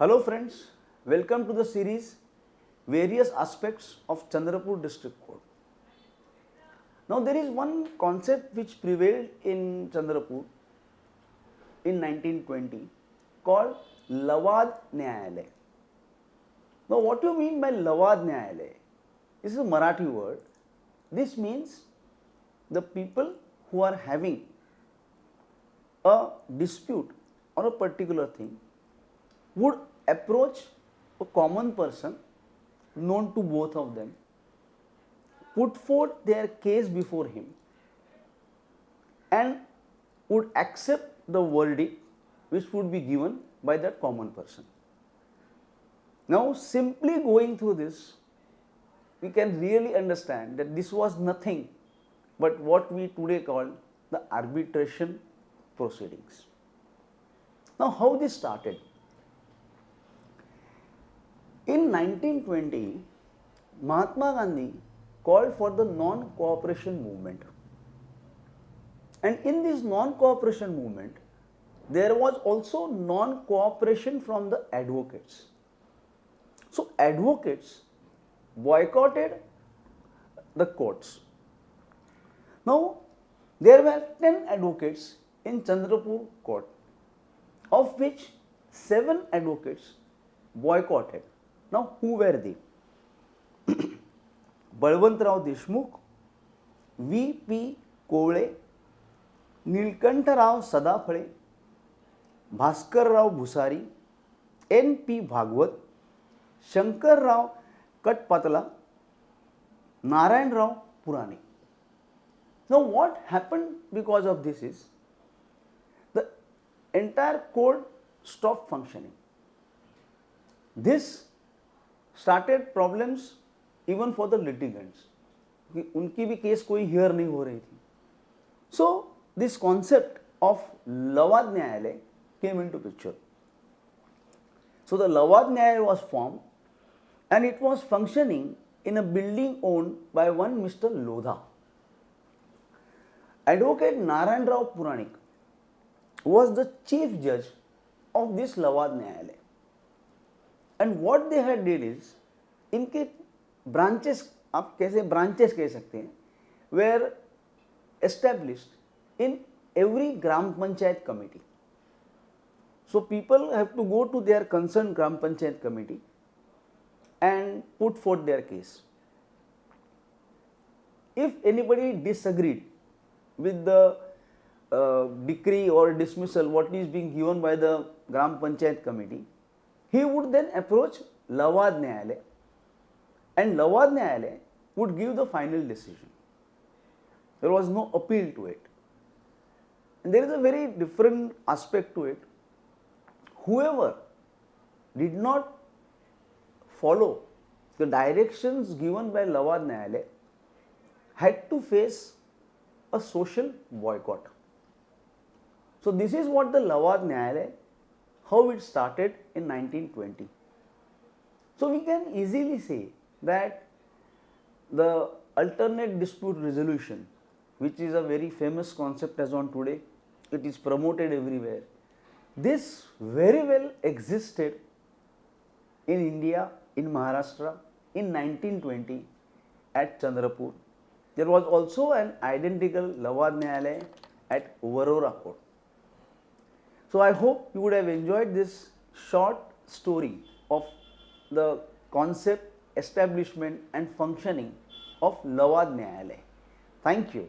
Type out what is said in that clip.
Hello friends, welcome to the series Various Aspects of Chandrapur District Court. Now there is one concept which prevailed in Chandrapur in 1920 called Lawad Nyayalay. Now what do you mean by Lawad Nyayalay? This is a Marathi word. This means the people who are having a dispute on a particular thing would approach a common person known to both of them, put forth their case before him, and would accept the verdict which would be given by that common person. Now, simply going through this, we can really understand that this was nothing but what we today call the arbitration proceedings. Now, how this started? In 1920, Mahatma Gandhi called for the non-cooperation movement. And in this non-cooperation movement, there was also non-cooperation from the advocates. So, advocates boycotted the courts. Now, there were 10 advocates in Chandrapur court, of which 7 advocates boycotted. Now, who were they? Balwantrao Deshmukh, V.P. Kovale, Nilkantarao Sadafale, Bhaskarrao Bhusari, N.P. Bhagwat, Shankarrao Katpatala, Narayanrao Puranik. Now, what happened because of this is the entire court stopped functioning. This started problems even for the litigants. उनकी भी case कोई here नहीं हो रही थी. So this concept of Lawad Nyayalay came into picture. So the Lawad Nyayalay was formed and it was functioning in a building owned by one Mr. Lodha. Advocate Narayanrao Puranik was the chief judge of this Lawad Nyayalay. And what they had did is, इनके branches, आप कैसे branches कह सकते हैं, were established in every Gram Panchayat committee. So people have to go to their concerned Gram Panchayat committee and put forth their case. If anybody disagreed with the decree or dismissal what is being given by the Gram Panchayat committee, he would then approach Lawad Nyayalay and Lawad Nyayalay would give the final decision. There was no appeal to it. And there is a very different aspect to it. Whoever did not follow the directions given by Lawad Nyayalay had to face a social boycott. So this is what the Lawad Nyayalay, how it started in 1920. So we can easily say that the alternate dispute resolution, which is a very famous concept as on today, it is promoted everywhere. This very well existed in India, in Maharashtra in 1920 at Chandrapur. There was also an identical Lawad Nyayalay at Warora Court. So I hope you would have enjoyed this short story of the concept, establishment and functioning of Lawad Nyayalay. Thank you.